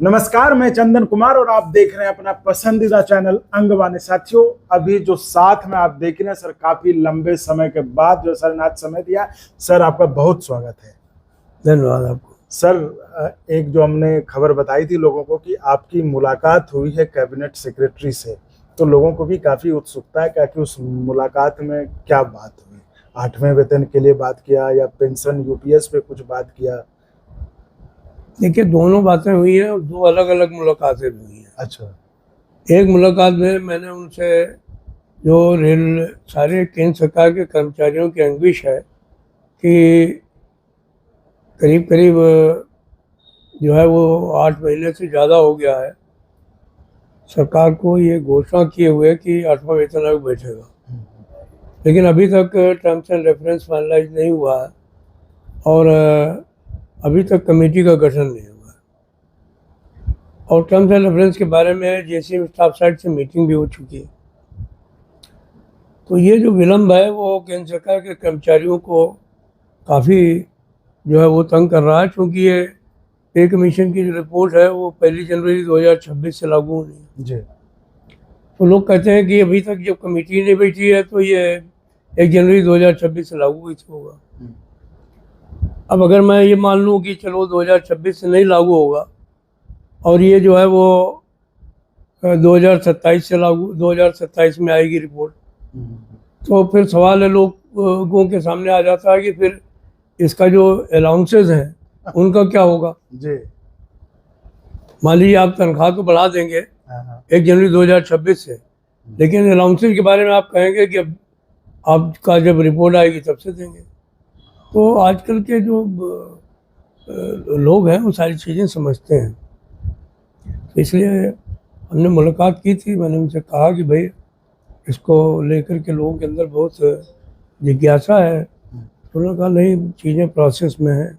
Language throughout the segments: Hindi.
नमस्कार, मैं चंदन कुमार और आप देख रहे हैं अपना पसंदीदा चैनल अंगवानी। साथियों, अभी जो साथ में आप देख रहे हैं सर, काफी लंबे समय के बाद जो सर ने आज समय दिया, सर आपका बहुत स्वागत है। धन्यवाद आपको। सर, एक जो हमने खबर बताई थी लोगों को कि आपकी मुलाकात हुई है कैबिनेट सेक्रेटरी से, तो लोगों को भी काफी उत्सुकता है क्या कि उस मुलाकात में क्या बात हुई। 8वें वेतन के लिए बात किया या पेंशन यूपीएस पे कुछ बात किया? देखिए, दोनों बातें हुई हैं और दो अलग अलग मुलाकातें भी हुई हैं। अच्छा। एक मुलाकात में मैंने उनसे जो सारे केंद्र सरकार के कर्मचारियों की अंगविश है कि करीब करीब जो है वो 8 महीने से ज़्यादा हो गया है सरकार को ये घोषणा किए हुए कि 8वां वेतन आयोग बैठेगा, लेकिन अभी तक टर्म्स एंड रेफरेंस फाइनलाइज नहीं हुआ है और अभी तक कमेटी का गठन नहीं हुआ है। और टर्म्स एंड रेफरेंस के बारे में जेसीएम स्टाफ साइड से मीटिंग भी हो चुकी है। तो ये जो विलम्ब है वो केंद्र सरकार के कर्मचारियों को काफ़ी जो है वो तंग कर रहा है, क्योंकि ये पे कमीशन की जो रिपोर्ट है वो 1 जनवरी 2026 से लागू होनी है जी। तो लोग कहते हैं कि अभी तक जब कमेटी नहीं बैठी है तो ये 1 जनवरी 2026 से लागू कैसे होगा। अब अगर मैं ये मान लूँ कि चलो 2026 से नहीं लागू होगा और ये जो है वो 2027 से लागू 2027 में आएगी रिपोर्ट, तो फिर सवाल है लोगों के सामने आ जाता है कि फिर इसका जो अलाउंसेज हैं उनका क्या होगा। जी। मान लीजिए आप तनख्वाह तो बढ़ा देंगे 1 जनवरी 2026 से, लेकिन अलाउंसेज के बारे में आप कहेंगे कि अब आपका जब रिपोर्ट आएगी तब से देंगे। तो आजकल के जो लोग हैं वो सारी चीज़ें समझते हैं, तो इसलिए हमने मुलाकात की थी। मैंने उनसे कहा कि भाई इसको लेकर के लोगों के अंदर बहुत जिज्ञासा है। तो उन्होंने कहा नहीं, चीज़ें प्रोसेस में हैं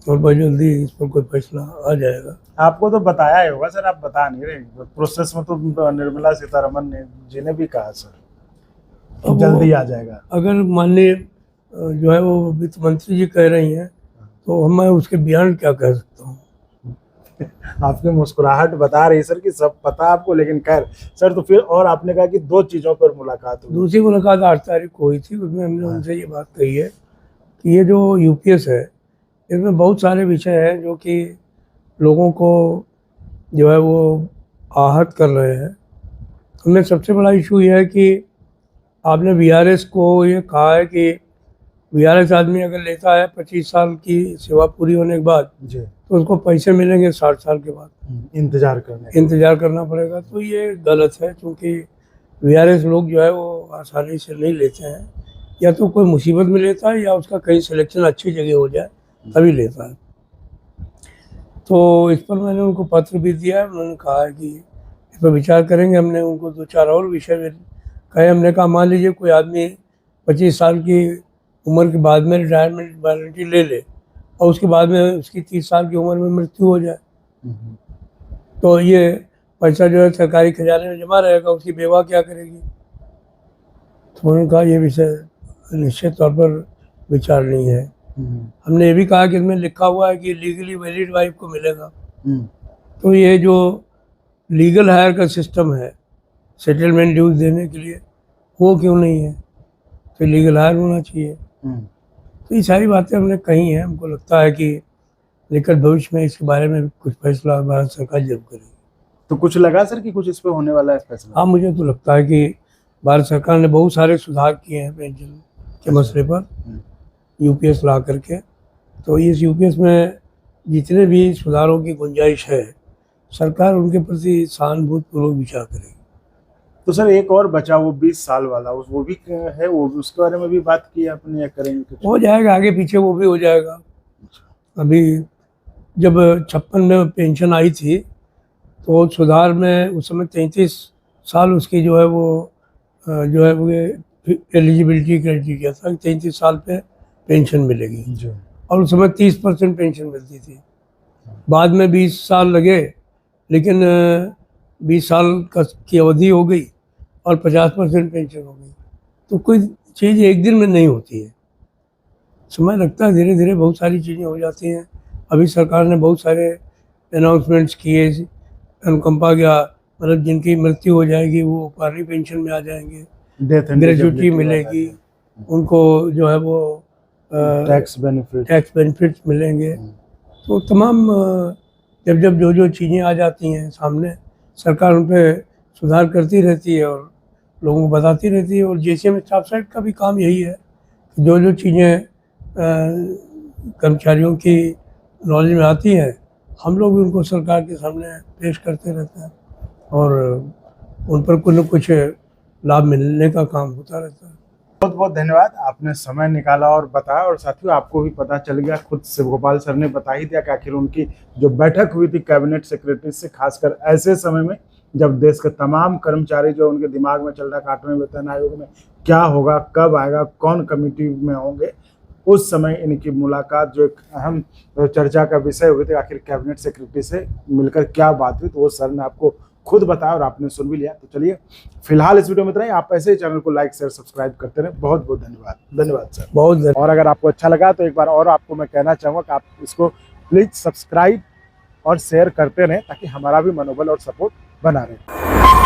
और बहुत जल्दी इस पर कोई फैसला आ जाएगा। आपको तो बताया ही होगा सर, आप बता नहीं रहे। प्रोसेस में तो निर्मला सीतारमण जी ने भी कहा सर जल्दी आ जाएगा। अगर माननीय जो है वो वित्त मंत्री जी कह रही हैं तो मैं उसके बियॉन्ड क्या कह सकता हूँ। आपकी मुस्कुराहट बता रही सर कि सब पता आपको, लेकिन खैर सर, तो फिर और आपने कहा कि 2 चीज़ों पर मुलाकात हुई। दूसरी मुलाकात 8 तारीख को हुई थी, उसमें हमने उनसे ये बात कही है कि ये जो यूपीएस है इसमें बहुत सारे विषय हैं जो कि लोगों को जो है वो आहत कर रहे हैं। उनमें सबसे बड़ा इशू ये है कि आपने वीआरएस को ये कहा है कि वीआरएस आदमी अगर लेता है 25 साल की सेवा पूरी होने के बाद जी, तो उसको पैसे मिलेंगे 60 साल के बाद। इंतज़ार करना पड़ेगा। तो ये गलत है, क्योंकि वीआरएस लोग जो है वो आसानी से नहीं लेते हैं, या तो कोई मुसीबत में लेता है या उसका कहीं सिलेक्शन अच्छी जगह हो जाए तभी लेता है। तो इस पर मैंने उनको पत्र भी दिया है। उन्होंने कहा है कि इस पर विचार करेंगे। हमने उनको 2-4 और विषय में कहे। हमने कहा मान लीजिए कोई आदमी 25 साल की उम्र के बाद में रिटायरमेंट वारंटी ले ले और उसके बाद में उसकी 30 साल की उम्र में मृत्यु हो जाए, तो ये पैसा जो है सरकारी खजाने में जमा रहेगा, उसकी बेवा क्या करेगी। तो उन्होंने कहा ये विषय निश्चित तौर पर विचार नहीं है। हमने ये भी कहा कि इसमें लिखा हुआ है कि लीगली वैलिड वाइफ को मिलेगा, तो ये जो लीगल हायर का सिस्टम है सेटलमेंट ड्यूज देने के लिए, वो क्यों नहीं है, तो लीगल हायर होना चाहिए। तो ये सारी बातें हमने कही हैं। हमको लगता है कि निकट भविष्य में इसके बारे में कुछ फैसला भारत सरकार जरूर करेगी। तो कुछ लगा सर कि कुछ इस पे होने वाला है फैसला? हाँ, मुझे तो लगता है कि भारत सरकार ने बहुत सारे सुधार किए हैं पेंशन के मसले पर यूपीएस ला करके। तो इस यूपीएस में जितने भी सुधारों की गुंजाइश है, सरकार उनके प्रति सहानुभूतिपूर्वक विचार करेगी। तो सर एक और बचा वो 20 साल वाला, वो भी है, वो उसके बारे में भी बात की आपने या करेंगे कुछ? हो जाएगा, आगे पीछे वो भी हो जाएगा। अभी जब 56 में पेंशन आई थी तो सुधार में उस समय 33 साल उसकी जो है वो एलिजिबिलिटी क्राइटेरिया था, 33 साल पे पेंशन मिलेगी और उस समय 30% पेंशन मिलती थी। बाद में 20 साल लगे, लेकिन 20 साल की अवधि हो गई और 50% पेंशन हो गई। तो कोई चीज़ एक दिन में नहीं होती है, समय लगता है, धीरे धीरे बहुत सारी चीज़ें हो जाती हैं। अभी सरकार ने बहुत सारे अनाउंसमेंट्स किए, अनुकंपा का मतलब जिनकी मृत्यु हो जाएगी वो पार्टी पेंशन में आ जाएंगे, डेथ एंड ग्रेजुटी मिलेगी, उनको जो है वो टैक्स बेनिफिट। टैक्स बेनिफिट्स मिलेंगे। तो तमाम जब जब जो चीज़ें आ जाती हैं सामने, सरकार उन पर सुधार करती रहती है और लोगों को बताती रहती है। और JCM स्टाफ साइड का भी काम यही है कि जो चीज़ें कर्मचारियों की नॉलेज में आती हैं, हम लोग भी उनको सरकार के सामने पेश करते रहते हैं और उन पर कुछ न कुछ लाभ मिलने का काम होता रहता है। बहुत बहुत धन्यवाद, आपने समय निकाला और बताया। और साथियों, आपको भी पता चल गया, खुद शिवगोपाल सर ने बता ही दिया कि आखिर उनकी जो बैठक हुई थी कैबिनेट सेक्रेटरी से, खासकर ऐसे समय में जब देश के तमाम कर्मचारी जो उनके दिमाग में चल रहा है 8वें वेतन आयोग में क्या होगा, कब आएगा, कौन कमेटी में होंगे, उस समय इनकी मुलाकात जो एक अहम चर्चा का विषय हुई थी, आखिर कैबिनेट सेक्रेटरी से मिलकर क्या बात हुई, तो वो सर ने आपको खुद बताया और आपने सुन भी लिया। तो चलिए फिलहाल इस वीडियो में इतना ही। आप ऐसे ही चैनल को लाइक शेयर सब्सक्राइब करते रहे। बहुत बहुत धन्यवाद। धन्यवाद सर। बहुत और अगर आपको अच्छा लगा तो एक बार और आपको मैं कहना चाहूँगा कि आप इसको प्लीज सब्सक्राइब और शेयर करते रहें ताकि हमारा भी मनोबल और सपोर्ट बना रहे।